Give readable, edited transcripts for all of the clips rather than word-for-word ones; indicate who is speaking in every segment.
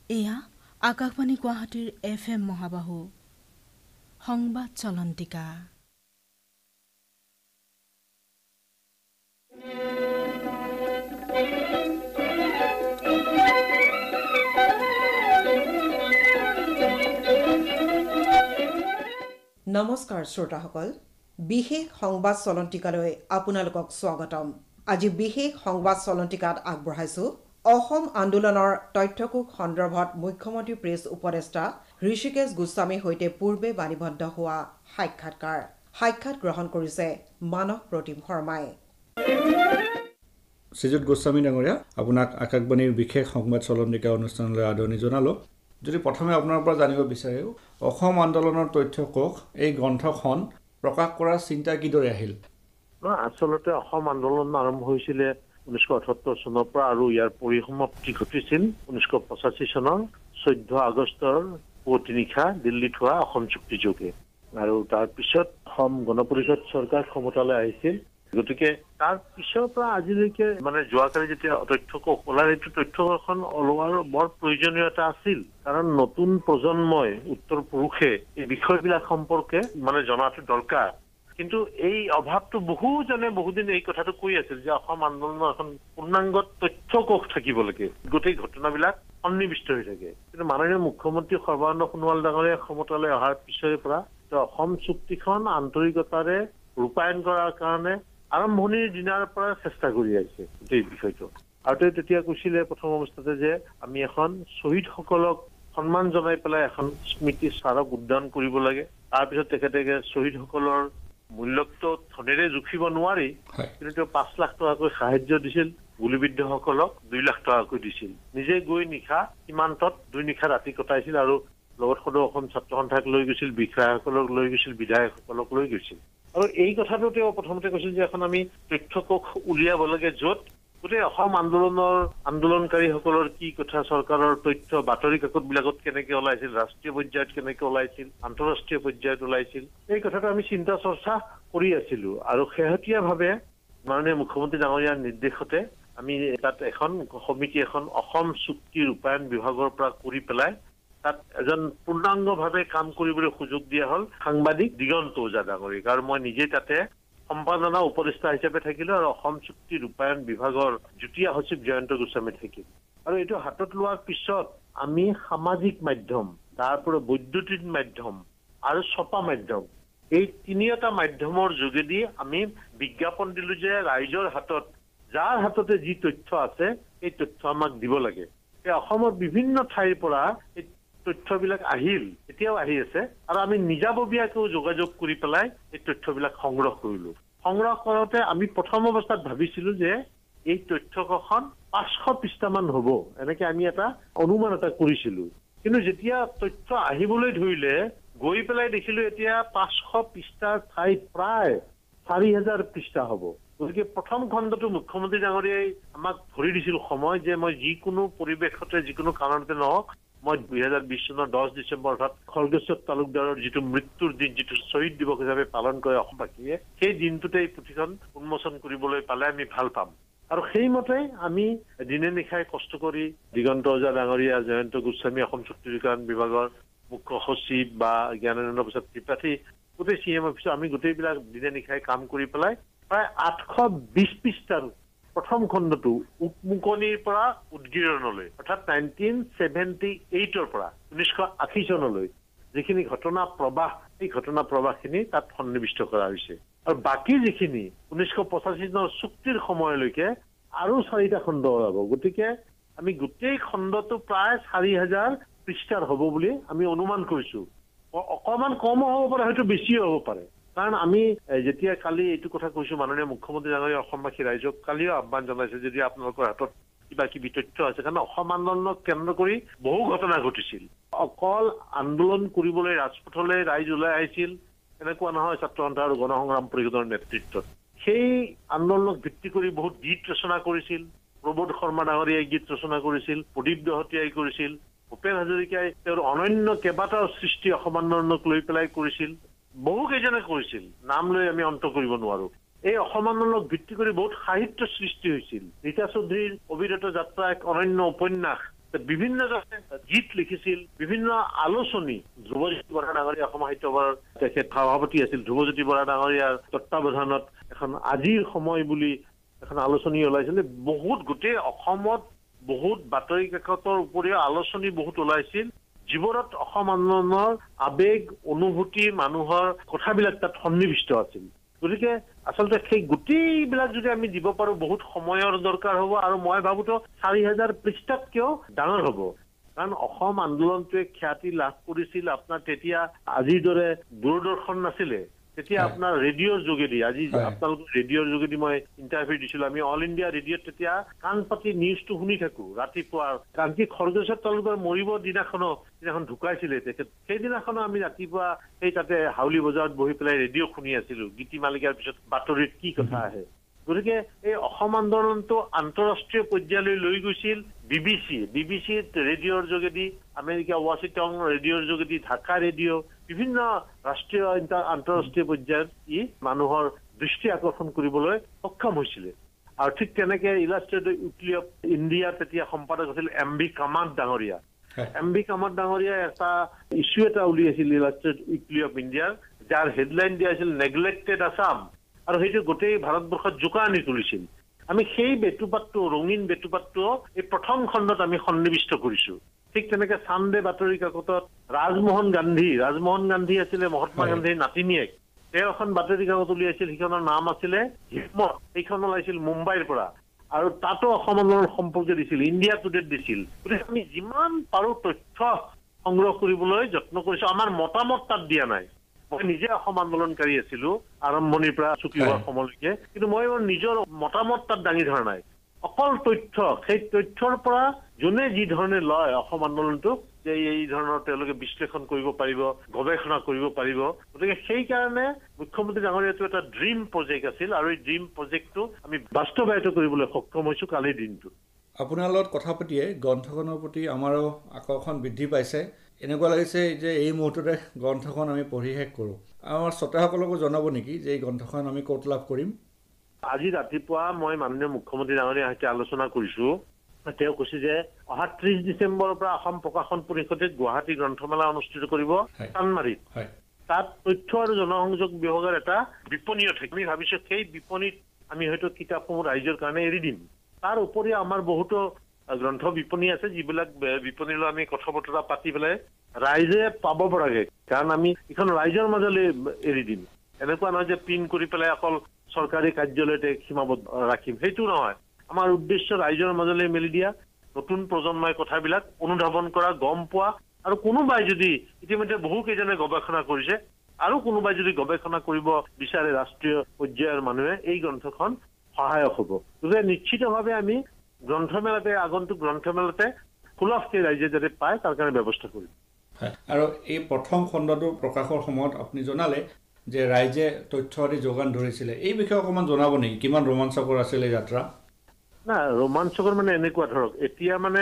Speaker 1: এয়া আকাশবাণী গুৱাহাটীৰ FM মহাবাহু সংবাদ চলন্তিকা।
Speaker 2: নমস্কাৰ শ্ৰোতাসকল, বিশেষ সংবাদ চলন্তিকালৈ আপোনালোকক স্বাগতম। আজি বিশেষ সংবাদ চলন্তিকাত আগবঢ়াইছো অসম আন্দোলনৰ তথ্যকোষ সন্দৰ্ভত মুখ্যমন্ত্ৰী প্ৰেছ উপদেষ্টা ঋষিকেশ গোস্বামীৰ সৈতে পূৰ্বে বাণীবদ্ধ হোৱা সাক্ষাৎ গ্ৰহণ কৰিছে মানস প্ৰতিম শৰ্মাই।
Speaker 3: শ্ৰীযুত গোস্বামী ডাঙৰীয়া, আপোনাক আকাশবাণীৰ বিশেষ সংবাদ চলন্তিকা অনুষ্ঠানলৈ আদৰণি জনালোঁ। যদি প্ৰথমে আপোনাৰ পৰা জানিব বিচাৰে, অসম আন্দোলনৰ তথ্যকোষ এই গ্ৰন্থখন প্ৰকাশ কৰাৰ চিন্তা কিদৰে আহিল?
Speaker 4: আচলতে অসম আন্দোলন আৰম্ভ হৈছিলে 1978 চনৰ পৰা আৰু ইয়াৰ পৰিসমাপ্তি ঘটিছিল 1985 চনৰ 14 আগষ্টৰ পুৱতি নিশা দিল্লীত হোৱা অসম চুক্তিযোগে। আৰু তাৰ পিছত অসম গণ পৰিষদ চৰকাৰ ক্ষমতালৈ আহিছিল। গতিকে তাৰ পিছৰ পৰা আজিলৈকে যোৱাকালি যেতিয়া তথ্যকোষ ওলাল, এইটো তথ্যকোষখন ওলোৱাৰ বৰ প্ৰয়োজনীয়তা আছিল। কাৰণ নতুন প্ৰজন্মই উত্তৰ পুৰুষে এই বিষয়বিলাক সম্পৰ্কে জনাটো দৰকাৰ। কিন্তু এই অভাৱটো বহুদিন এই কথাটো কৈ আছিল যে অসম আন্দোলনৰ এখন পূৰ্ণাংগ তথ্যকোষ থাকিব লাগে, গোটেই ঘটনাবিলাক সন্নিৱিষ্ট হৈ থাকে। কিন্তু মাননীয় মুখ্যমন্ত্ৰী সৰ্বানন্দ সোণোৱাল ডাঙৰীয়া ক্ষমতালৈ অহাৰ পিছৰে পৰা অসম চুক্তিখন আন্তৰিকতাৰে ৰূপায়ণ কৰাৰ কাৰণে আৰম্ভণিৰ দিনাৰ পৰা চেষ্টা কৰি আহিছে গোটেই বিষয়টো। আৰু তেওঁ তেতিয়া কৈছিলে প্ৰথম অৱস্থাতে যে আমি এখন শ্বহীদসকলক সন্মান জনাই পেলাই এখন স্মৃতি স্মাৰক উদ্যান কৰিব লাগে। তাৰপিছত তেখেতে শ্বহীদসকলৰ মূল্যটো ধনেৰে জুখিব নোৱাৰি, কিন্তু তেওঁ 5 লাখ টকাকৈ সাহায্য দিছিল। গুলীবিদ্ধসকলক 2 লাখ টকাকৈ দিছিল। নিজে গৈ নিশা সীমান্তত 2 নিশা ৰাতি কটাইছিল আৰু লগত সদৌ অসম ছাত্ৰ সন্থাক লৈ গৈছিল, বিষয়াসকলক লৈ গৈছিল, বিধায়কসকলক লৈ গৈছিল। আৰু এই কথাটো তেওঁ প্ৰথমতে কৈছিল যে এখন আমি তথ্যকোষ উলিয়াব লাগে, য'ত গোটেই অসম আন্দোলনকাৰীসকলৰ কি কথা, চৰকাৰৰ তথ্য বাতৰি কাকত বিলাকত কেনেকে ওলাইছিল, ৰাষ্ট্ৰীয় পৰ্যায়ত কেনেকে ওলাইছিল, আন্তঃৰাষ্ট্ৰীয় পৰ্যায়ত ওলাইছিল, এই কথাটো আমি চিন্তা চৰ্চা কৰি আছিলো। আৰু শেহতীয়াভাৱে মাননীয় মুখ্যমন্ত্ৰী ডাঙৰীয়াৰ নিৰ্দেশতে আমি তাত এখন সমিতি এখন অসম চুক্তি ৰূপায়ণ বিভাগৰ পৰা কৰি পেলাই তাত এজন পূৰ্ণাংগভাৱে কাম কৰিবলৈ সুযোগ দিয়া হ'ল সাংবাদিক দিগন্ত ওজা ডাঙৰীক। আৰু মই নিজে তাতে সম্পাদনা উপদেষ্টা হিচাপে থাকিলো আৰু অসম চুক্তি ৰূপায়ণ বিভাগৰ যুটীয়া সচিব জয়ন্ত গোস্বামী থাকিল। আৰু এইটো হাতত লোৱাৰ পিছত আমি সামাজিক মাধ্যম, তাৰপৰা বৈদ্যুতিন মাধ্যম আৰু ছপা মাধ্যম, এই 3টা মাধ্যমৰ যোগেদি আমি বিজ্ঞাপন দিলো যে ৰাইজৰ হাতত যাৰ হাততে যি তথ্য আছে এই তথ্য আমাক দিব লাগে। অসমৰ বিভিন্ন ঠাইৰ পৰা এই তথ্যবিলাক আহিল, এতিয়াও আহি আছে। আৰু আমি নিজাববীয়াকেও যোগাযোগ কৰি পেলাই এই তথ্যবিলাক সংগ্ৰহ কৰিলো। সংগ্ৰহ কৰোঁতে আমি প্ৰথম অৱস্থাত ভাবিছিলো যে এই তথ্যকোষখন 500 পৃষ্ঠামান হ'ব, এনেকে আমি এটা অনুমান এটা কৰিছিলো। কিন্তু যেতিয়া তথ্য আহিবলৈ ধৰিলে, গৈ পেলাই দেখিলো এতিয়া 500 পৃষ্ঠাৰ ঠাইত প্ৰায় 4000 পৃষ্ঠা হ'ব। গতিকে প্ৰথম খণ্ডটো মুখ্যমন্ত্ৰী ডাঙৰীয়াই আমাক ধৰি দিছিল সময় যে মই যিকোনো পৰিৱেশতে যিকোনো কাৰণতে নহওক মই 2020 চনৰ 10 ডিচেম্বৰ অৰ্থাৎ খৰ্গেশ্বৰ তালুকদাৰৰ যিটো মৃত্যুৰ দিন, যিটো শ্বহীদ দিৱস হিচাপে পালন কৰে অসমবাসীয়ে, সেই দিনটোতে এই পুথিখন উন্মোচন কৰিবলৈ পালে আমি ভাল পাম। আৰু সেইমতে আমি দিনে নিশাই কষ্ট কৰি দিগন্ত ওজা ডাঙৰীয়া, জয়ন্ত গোস্বামী, অসম চুক্তি ৰূপায়ণ বিভাগৰ মুখ্য সচিব বা জ্ঞানেন্দ্ৰ প্ৰসাদ ত্ৰিপাঠী, গোটেই CM অফিচত আমি গোটেইবিলাক দিনে নিশাই কাম কৰি পেলাই প্ৰায় 820 পৃষ্ঠাৰ প্ৰথম খণ্ডটো উকমুকনিৰ পৰা উদগিৰণলৈ অৰ্থাৎ 1978ৰ পৰা 1980 চনলৈ যিখিনি ঘটনা প্ৰবাহ, এই ঘটনা প্ৰবাহখিনি তাত সন্নিৱিষ্ট কৰা হৈছে। আৰু বাকী যিখিনি 1985 চনৰ চুক্তিৰ সময়লৈকে আৰু 4টা খণ্ড ওলাব। গতিকে আমি গোটেই খণ্ডটো প্ৰায় 4000 পৃষ্ঠাৰ হ'ব বুলি আমি অনুমান কৰিছো। অকণমান কমো হ'ব পাৰে, হয়তো বেছিও হ'ব পাৰে। কাৰণ আমি যেতিয়া কালি এইটো কথা কৈছো, মাননীয় মুখ্যমন্ত্ৰী ডাঙৰীয়া অসমবাসী ৰাইজক কালিও আহ্বান জনাইছে যদি আপোনালোকৰ হাতত কিবা কিবি তথ্য আছে, কাৰণ অসম আন্দোলনক কেন্দ্ৰ কৰি বহু ঘটনা ঘটিছিল। অকল আন্দোলন কৰিবলৈ ৰাজপথলৈ ৰাইজ ওলাই আহিছিল এনেকুৱা নহয়, ছাত্ৰ সন্থা আৰু গণসংগ্ৰাম পৰিষদৰ নেতৃত্বত সেই আন্দোলনক ভিত্তি কৰি বহুত গীত ৰচনা কৰিছিল। প্ৰবোধ শৰ্মা ডাঙৰীয়াই গীত ৰচনা কৰিছিল, প্ৰদীপ দহতীয়াই কৰিছিল, ভূপেন হাজৰিকাই তেওঁৰ অনন্য কেইবাটাও সৃষ্টি অসম আন্দোলনক লৈ পেলাই কৰিছিল, বহু কেইজনে কৰিছিল, নাম লৈ আমি অন্ত কৰিব নোৱাৰো। এই অসম আন্দোলনক ভিত্তি কৰি বহুত সাহিত্য সৃষ্টি হৈছিল। ৰীতা চৌধুৰীৰ অবিৰত যাত্ৰা এক অনন্য উপন্যাস বিভিন্নজনে গীত লিখিছিল, বিভিন্ন আলোচনী। ধ্ৰুৱজ্যোতি বৰা ডাঙৰীয়া অসম সাহিত্য সভাৰ তেখেত সভাপতি আছিল। ধ্ৰুৱজ্যোতি বৰা ডাঙৰীয়াৰ তত্বাৱধানত এখন আজিৰ সময় বুলি এখন আলোচনী ওলাইছিলে। বহুত গোটেই অসমত বহুত বাতৰি কাকতৰ উপৰিও আলোচনী বহুত ওলাইছিল, যিবোৰত অসম আন্দোলনৰ আবেগ অনুভূতি মানুহৰ কথাবিলাক তাত সন্নিৱিষ্ট আছিল। গতিকে আচলতে সেই গোটেইবিলাক যদি আমি দিব পাৰো বহুত সময়ৰ দৰকাৰ হ'ব, আৰু মই ভাবোতো 4000 পৃষ্ঠাতকেও ডাঙৰ হ'ব। কাৰণ অসম আন্দোলনটোৱে খ্যাতি লাভ কৰিছিল আপোনাৰ তেতিয়া আজিৰ দৰে দূৰদৰ্শন নাছিলে, তেতিয়া আপোনাৰ ৰেডিঅ'ৰ যোগেদি, আজি আপোনালোকৰ ৰেডিঅ'ৰ যোগেদি মই ইণ্টাৰভিউ দিছিলো, আমি অল ইণ্ডিয়া ৰেডিঅ'ত তেতিয়া কাণ পাতি নিউজটো শুনি থাকো ৰাতিপুৱা। আনকি খৰ্গেশ্বৰ তালুকৰ মৰিব দিনাখন ঢুকাইছিলে তেখেত, সেইদিনাখনো আমি ৰাতিপুৱা সেই তাতে হাউলি বজাৰত বহি পেলাই ৰেডিঅ' শুনি আছিলো, গীতি মালিকাৰ পিছত বাতৰিত কি কথা আহে। গতিকে এই অসম আন্দোলনটো আন্তঃৰাষ্ট্ৰীয় পৰ্যায়লৈ লৈ গৈছিল বিবিচিত ৰেডিঅ'ৰ যোগেদি, আমেৰিকা ৱাশ্বিংটন ৰেডিঅ'ৰ যোগেদি, ঢাকা ৰেডিঅ', বিভিন্ন ৰাষ্ট্ৰীয় আন্তঃৰাষ্ট্ৰীয় পৰ্যায়ত ই মানুহৰ দৃষ্টি আকৰ্ষণ কৰিবলৈ সক্ষম হৈছিলে। আৰু ঠিক তেনেকে ইলাষ্ট্ৰেটেড উইকলি অফ ইণ্ডিয়া তেতিয়া সম্পাদক আছিল MB কামাত ডাঙৰীয়া। MB কামাত ডাঙৰীয়াই এটা ইছ্যু এটা উলিয়াইছিল ইলাষ্ট্ৰেটেড উইকলি অফ ইণ্ডিয়াৰ, যাৰ হেডলাইন দিয়া আছিল নেগলেক্টেড আছাম, আৰু সেইটো গোটেই ভাৰতবৰ্ষত জোকাৰণি তুলিছিল। আমি সেই বেটুপাতটো, ৰঙীন বেটুপাতটো এই প্ৰথম খণ্ডত আমি সন্নিৱিষ্ট কৰিছো। ঠিক তেনেকে চানডে বাতৰি কাকতত ৰাজমোহন গান্ধী আছিলে মহাত্মা গান্ধীৰ নাতিনীয়েক, তেওঁ এখন বাতৰি কাকত উলিয়াইছিল, সেইখনৰ নাম আছিলে হিম্মত। সেইখন ওলাইছিল মুম্বাইৰ পৰা, আৰু তাতো অসম আন্দোলন সম্পৰ্কে দিছিল, ইণ্ডিয়া টুডেত দিছিল। গতিকে আমি যিমান পাৰো তথ্য সংগ্ৰহ কৰিবলৈ যত্ন কৰিছো। আমাৰ মতামত তাত দিয়া নাই। মই নিজে অসম আন্দোলনকাৰী আছিলো আৰম্ভণিৰ পৰা চুকি হোৱাৰ সময়লৈকে, কিন্তু মই নিজৰ মতামত তাত দাঙি ধৰা নাই। অকল তথ্য, সেই তথ্যৰ পৰা যোনে যি ধৰণে লয় অসম আন্দোলনটোক, যে এই ধৰণৰ তেওঁলোকে বিশ্লেষণ কৰিব পাৰিব, গৱেষণা কৰিব পাৰিব। গতিকে সেইকাৰণে মুখ্যমন্ত্ৰী ডাঙৰীয়াটো এটা ড্ৰিম প্ৰজেক্ট আছিল, আৰু এই ড্ৰিম প্ৰজেক্টটো আমি বাস্তৱায়িত কৰিবলৈ সক্ষম হৈছো কালিৰ দিনটোত।
Speaker 3: আপোনাৰ লগত কথা পাতিয়ে গ্ৰন্থখনৰ প্ৰতি আমাৰো আকৰ্ষণ বৃদ্ধি পাইছে। এনেকুৱা লাগিছে যে এই মুহূৰ্ততে গ্ৰন্থখন আমি পঢ়ি শেষ কৰোঁ। আমাৰ শ্ৰোতাসকলকো জনাব নেকি যে এই গ্ৰন্থখন আমি ক'ত লাভ কৰিম?
Speaker 4: আজি ৰাতিপুৱা মই মাননীয় মুখ্যমন্ত্ৰী ডাঙৰীয়াৰ সৈতে আলোচনা কৰিছো। তেওঁ কৈছে যে অহা 30 ডিচেম্বৰৰ পৰা অসম প্ৰকাশন পৰিষদে গুৱাহাটী গ্ৰন্থমেলা অনুষ্ঠিত কৰিব চানমাৰীত। তাত তথ্য আৰু জনসংযোগ বিভাগৰ এটা বিপণীও থাকে। আমি ভাবিছো সেই বিপণীত আমি হয়তো কিতাপসমূহ ৰাইজৰ কাৰণে এৰি দিম। তাৰ উপৰিও আমাৰ বহুতো গ্ৰন্থ বিপণী আছে, যিবিলাক বিপণীলৈ আমি কথা বতৰা পাতি পেলাই ৰাইজে পাব পৰাকে, কাৰণ আমি এইখন ৰাইজৰ মাজলৈ এৰি দিম। এনেকুৱা নহয় যে প্ৰিণ্ট কৰি পেলাই অকল চৰকাৰী কাৰ্যালয়তে সীমাবদ্ধ ৰাখিম, সেইটো নহয়। আমাৰ উদ্দেশ্য ৰাইজৰ মাজলৈ মেলি দিয়া, নতুন প্ৰজন্মই কথাবিলাক অনুধাৱন কৰা, গম পোৱা, আৰু কোনোবাই যদি ইতিমধ্যে বহু কেইজনে গৱেষণা কৰিছে, আৰু কোনোবাই যদি গৱেষণা কৰিব বিচাৰে ৰাষ্ট্ৰীয় পৰ্যায়ৰ মানুহে, এই গ্ৰন্থখন সহায়ক হ'ব। গতিকে নিশ্চিতভাৱে আমি গ্ৰন্থমেলাতে, আগন্তুক গ্ৰন্থমেলাতে সুলভকে ৰাইজে যাতে পায় তাৰ কাৰণে ব্যৱস্থা কৰিম।
Speaker 3: আৰু এই প্ৰথম খণ্ডটো প্ৰকাশৰ সময়ত আপুনি জনালে যে ৰাইজে তথ্য আদি যোগান ধৰিছিলে, এই বিষয়ে অকণমান জনাব নেকি? কিমান ৰোমাঞ্চকৰ আছিল এই যাত্ৰা?
Speaker 4: না, ৰোমাঞ্চকৰ মানে এনেকুৱা ধৰক, এতিয়া মানে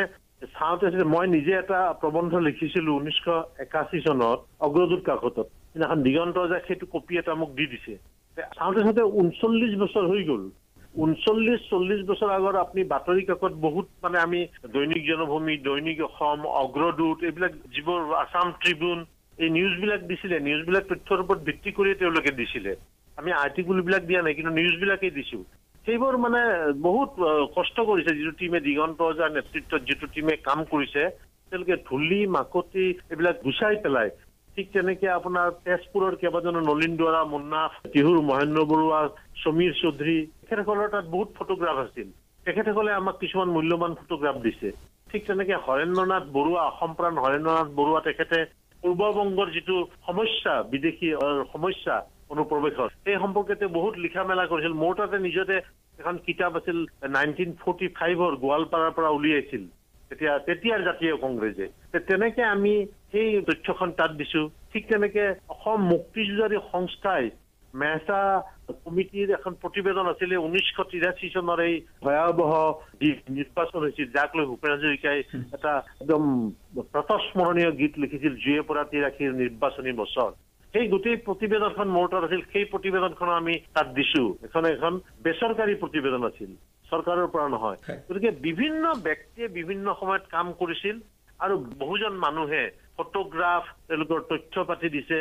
Speaker 4: চাওঁতে মই নিজে এটা প্ৰবন্ধ লিখিছিলো 1981 চনত অগ্ৰদূত কাকতত। সেইদিনাখন দিগন্ত যে সেইটো কপি এটা মোক দি দিছে। চাওঁতে 39 বছৰ হৈ গ'ল। 39-40 বছৰ আগত আপুনি বাতৰি কাকত বহুত, মানে আমি দৈনিক জনভূমি, দৈনিক অসম, অগ্ৰদূত, এইবিলাক যিবোৰ আছাম ট্ৰিবিউন, এই নিউজবিলাক দিছিলে। নিউজবিলাক তথ্যৰ ওপৰত ভিত্তি কৰিয়ে তেওঁলোকে দিছিলে। আমি আৰ্টিকুলবিলাক দিয়া নাই, কিন্তু নিউজবিলাকেই দিছো। সেইবোৰ মানে বহুত কষ্ট কৰিছে যিটো টিমে, দিগন্ত যাৰ নেতৃত্বত যিটো টিমে কাম কৰিছে, তেওঁলোকে ধূলি মাকতি এইবিলাক গুচাই পেলাই। ঠিক তেনেকে আপোনাৰ তেজপুৰৰ কেইবাজনো নলিন দুৱাৰা, মুন্না টিহুৰ, মহেন্দ্ৰ বৰুৱা, সমীৰ চৌধুৰী, তেখেতসকলৰ তাত বহুত ফটোগ্ৰাফ আছিল। তেখেতসকলে আমাক কিছুমান মূল্যৱান ফটোগ্ৰাফ দিছে। ঠিক তেনেকে হৰেন্দ্ৰনাথ বৰুৱা, অসম প্ৰাণ হৰেন্দ্ৰনাথ বৰুৱা, তেখেতে পূৰ্ববংগৰ যিটো সমস্যা, বিদেশী সমস্যা অনুপ্ৰৱেশৰ, সেই সম্পৰ্কে বহুত লিখা মেলা কৰিছিল। মোৰ তাতে নিজতে এখন কিতাপ আছিল 1945 গোৱালপাৰাৰ পৰা উলিয়াইছিল তেতিয়াৰ জাতীয় কংগ্ৰেছে। তেনেকে আমি সেই তথ্যখন তাত দিছো। ঠিক তেনেকে অসম মুক্তিযুঁজাৰী সংস্থাই মেহতা কমিটিৰ এখন প্ৰতিবেদন আছিলে 1983 চনৰ এই ভয়াৱহ নিৰ্বাচন হৈছিল, যাক লৈ ভূপেন হাজৰিকাই এটা একদম প্ৰতস্মৰণীয় গীত লিখিছিল, জুয়ে পৰা তিৰাশীৰ নিৰ্বাচনী বছৰ। সেই গোটেই প্ৰতিবেদনখন মোৰ তাত আছিল। সেই প্ৰতিবেদনখন আমি তাত দিছো। এখন বেচৰকাৰী প্ৰতিবেদন আছিল। চৰকাৰৰ পৰা নহয় গতিকে বিভিন্ন ব্যক্তিয়ে বিভিন্ন সময়ত কাম কৰিছিল আৰু বহুজন মানুহে ফটোগ্ৰাফ তেওঁলোকৰ তথ্য পাতি দিছে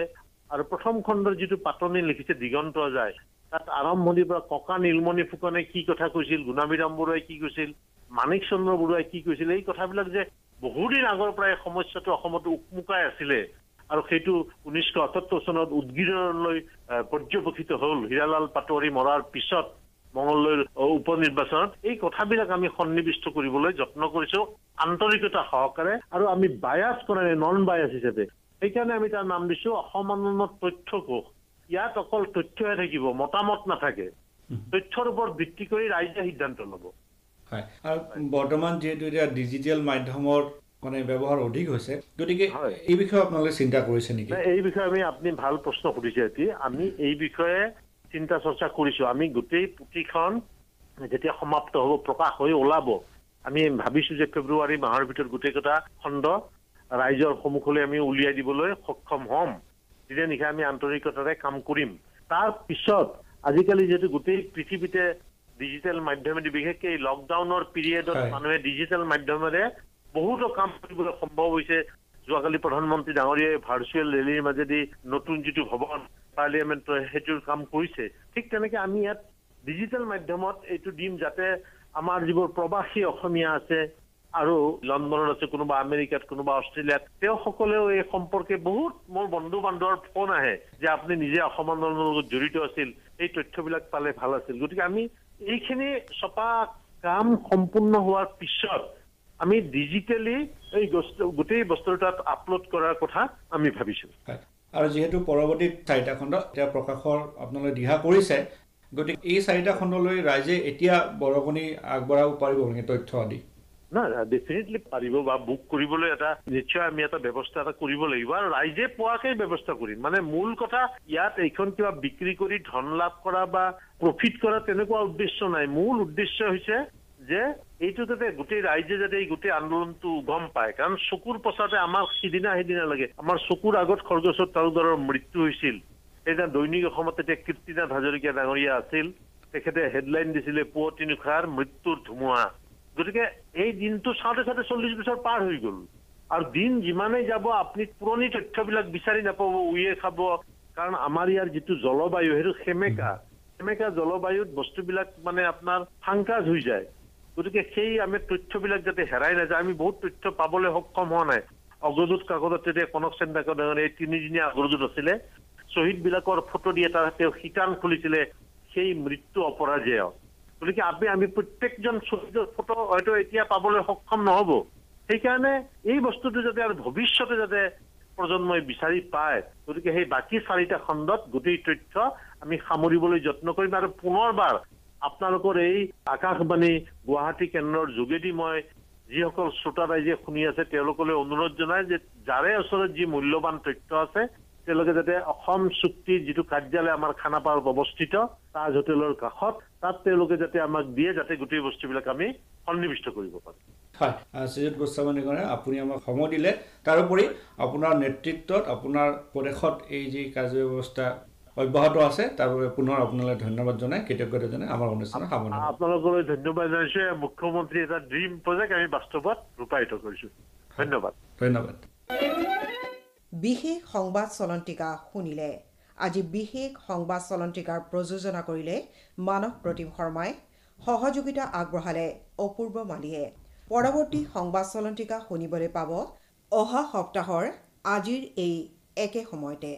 Speaker 4: আৰু প্ৰথম খণ্ডৰ যিটো পাতনি লিখিছে দিগন্ত যায় তাত আৰম্ভণিৰ পৰা ককা নীলমণি ফুকনে কি কথা কৈছিল গুণাভিৰাম বৰুৱাই কি কৈছিল মানিক চন্দ্ৰ বৰুৱাই কি কৈছিল এই কথাবিলাক যে বহুদিন আগৰ পৰাই সমস্যাটো অসমত উকমুকাই আছিলে আৰু সেইটো 1978 চনত উদ্গিৰণলৈ পৰ্যবেক্ষিত হ'ল হীৰালাল পাটোৱাৰী মৰাৰ পিছত মঙলদৈৰ উপ নিৰ্বাচনত এই কথাবিলাক আমি সন্নিৱিষ্ট কৰিবলৈ যত্ন কৰিছো আন্তৰিকতা সহকাৰে আৰু আমি বায়াস কৰা নন বায়াস হিচাপে সেইকাৰণে আমি তাৰ নাম দিছো অসম আন্দোলনৰ তথ্য কোষ ইয়াত অকল তথ্যহে থাকিব মতামত নাথাকে তথ্যৰ ওপৰত ভিত্তি কৰি ৰাইজে সিদ্ধান্ত ল'ব
Speaker 3: হয় আৰু বৰ্তমান যেহেতু এতিয়া ডিজিটেল মাধ্যমৰ মানে ব্যৱহাৰ অধিক হৈছে গতিকে এই বিষয়ে আপোনালোকে চিন্তা কৰিছে নেকি
Speaker 4: এই বিষয়ে আপুনি ভাল প্ৰশ্ন সুধিছে এতিয়া আমি এই বিষয়ে চিন্তা চৰ্চা কৰিছো আমি গোটেই পুথিখন যেতিয়া সমাপ্ত হ'ব প্ৰকাশ হৈ ওলাব আমি ভাবিছো যে ফেব্ৰুৱাৰী মাহৰ ভিতৰত গোটেইকেইটা খণ্ড ৰাইজৰ সন্মুখলৈ আমি উলিয়াই দিবলৈ সক্ষম হ'ম দিনে নিশা আমি আন্তৰিকতাৰে কাম কৰিম তাৰ পিছত আজিকালি যেহেতু গোটেই পৃথিৱীতে ডিজিটেল মাধ্যমেদি বিশেষকৈ এই লকডাউনৰ পিৰিয়ডত মানুহে ডিজিটেল মাধ্যমেৰে বহুতো কাম কৰিবলৈ সম্ভৱ হৈছে যোৱাকালি প্ৰধানমন্ত্ৰী ডাঙৰীয়াই ভাৰ্চুৱেল ৰেলীৰ মাজেদি নতুন যিটো ভৱন পাৰ্লিয়ামেণ্টৰ সেইটোৰ কাম কৰিছে ঠিক তেনেকৈ আমি ইয়াত ডিজিটেল মাধ্যমত এইটো দিম যাতে আমাৰ যিবোৰ প্ৰবাসী অসমীয়া আছে আৰু লণ্ডনত আছে কোনোবা আমেৰিকাত কোনোবা অষ্ট্ৰেলিয়াত তেওঁসকলেও এই সম্পৰ্কে বহুত মোৰ বন্ধু বান্ধৱৰ ফোন আহে যে আপুনি নিজে অসম আন্দোলনৰ লগত জড়িত আছিল এই তথ্যবিলাক পালে ভাল আছিল গতিকে আমি এইখিনি ছপা কাম সম্পূৰ্ণ হোৱাৰ পিছত আমি ডিজিটেলি এই গোটেই বস্তুটো তাত আপলোড কৰাৰ কথা আমি ভাবিছো
Speaker 3: আৰু যেহেতু পৰৱৰ্তী 4টা খণ্ড এতিয়া প্ৰকাশৰ আপোনালোকে দিহা কৰিছে গতিকে এই 4টা খণ্ডলৈ ৰাইজে এতিয়া বৰঙণি আগবঢ়াব পাৰিব নেকি তথ্য আদি
Speaker 4: না ডেফিনেটলি পাৰিব বা বুক কৰিবলৈ এটা নিশ্চয় আমি এটা ব্যৱস্থা এটা কৰিব লাগিব আৰু ৰাইজে পোৱাকৈ ব্যৱস্থা কৰিম মানে মূল কথা ইয়াত এইখন কিবা বিক্ৰী কৰি ধন লাভ কৰা বা প্ৰফিট কৰা তেনেকুৱা উদ্দেশ্য নাই মূল উদ্দেশ্য হৈছে যে এইটো যাতে গোটেই ৰাইজে যাতে এই গোটেই আন্দোলনটো গম পায় কাৰণ চকুৰ পচাতে আমাৰ সিদিনা লাগে আমাৰ চকুৰ আগত খৰগেশ্বৰ তালুকদাৰৰ মৃত্যু হৈছিল এতিয়া দৈনিক অসমত তেতিয়া কীৰ্তিনাথ হাজৰিকা ডাঙৰীয়া আছিল তেখেতে হেডলাইন দিছিলে পুৱতি নিশাৰ মৃত্যুৰ ধুমুহা গতিকে এই দিনটো চাওঁতে 40 বছৰ পাৰ হৈ গ'ল আৰু দিন যিমানেই যাব আপুনি পুৰণি তথ্যবিলাক বিচাৰি নাপাব উয়ে খাব কাৰণ আমাৰ ইয়াৰ যিটো জলবায়ু সেইটো সেমেকা জলবায়ুত বস্তুবিলাক মানে আপোনাৰ ফাংকাজ হৈ যায় গতিকে সেই আমি তথ্যবিলাক যাতে হেৰাই নাযায় আমি বহুত তথ্য পাবলৈ সক্ষম হোৱা নাই অগ্ৰদূত কাকতত তেতিয়া কনক সেন ডাঙৰীয়া এই 3দিনীয়া অগ্ৰদূত আছিলে শ্বহীদবিলাকৰ ফটো দিয়ে তাৰ তেওঁ শিতান খুলিছিলে সেই মৃত্যু অপৰাজেয় গতিকে আমি প্ৰত্যেকজন শ্বহীদৰ ফটো হয়তো এতিয়া পাবলৈ সক্ষম নহ'ব সেইকাৰণে এই বস্তুটো যাতে আৰু ভৱিষ্যতে যাতে প্ৰজন্মই বিচাৰি পায় গতিকে সেই বাকী 4টা খণ্ডত গোটেই তথ্য আমি সামৰিবলৈ যত্ন কৰিম আৰু পুনৰবাৰ আপোনালোকৰ এই আকাশবাণী গুৱাহাটী কেন্দ্ৰৰ যোগেদি মই যিসকল শ্ৰোতা ৰাইজে শুনি আছে তেওঁলোকলৈ অনুৰোধ জনাই যে যাৰে ওচৰত যি মূল্যৱান তথ্য আছে তেওঁলোকে যাতে অসম চুক্তিৰ যিটো কাৰ্যালয় আমাৰ খানাপাৰাত অৱস্থিত তাজ হোটেলৰ কাষত তাত তেওঁলোকে যাতে আমাক দিয়ে যাতে গোটেই বস্তুবিলাক আমি সন্নিৱিষ্ট কৰিব পাৰোঁ
Speaker 3: হয় শ্ৰীযুত গোস্বামী আপুনি আমাক সময় দিলে তাৰোপৰি আপোনাৰ নেতৃত্বত আপোনাৰ প্ৰদেশত এই যি কাৰ্যব্যৱস্থা অব্যাহত আছে তাৰ বাবে পুনৰ আপোনালৈ ধন্যবাদ জনাই কৃতজ্ঞতা জনাই আমাৰ অনুষ্ঠানৰ সামৰণি
Speaker 4: আপোনালোকলৈ ধন্যবাদ জনাইছো মুখ্যমন্ত্ৰী এটা ড্ৰিম প্ৰজেক্ট আমি বাস্তৱত ৰূপায়িত কৰিছো ধন্যবাদ
Speaker 2: বিশেষ সংবাদ চলন্তিকা শুনিলে আজি বিশেষ সংবাদ চলন্তিকাৰ প্ৰযোজনা কৰিলে মানৱ প্ৰতিম শৰ্মাই সহযোগিতা আগবঢ়ালে অপূৰ্ব মালিয়ে পৰৱৰ্তী সংবাদ চলন্তিকা শুনিবলৈ পাব অহা সপ্তাহৰ আজিৰ এই একে সময়তে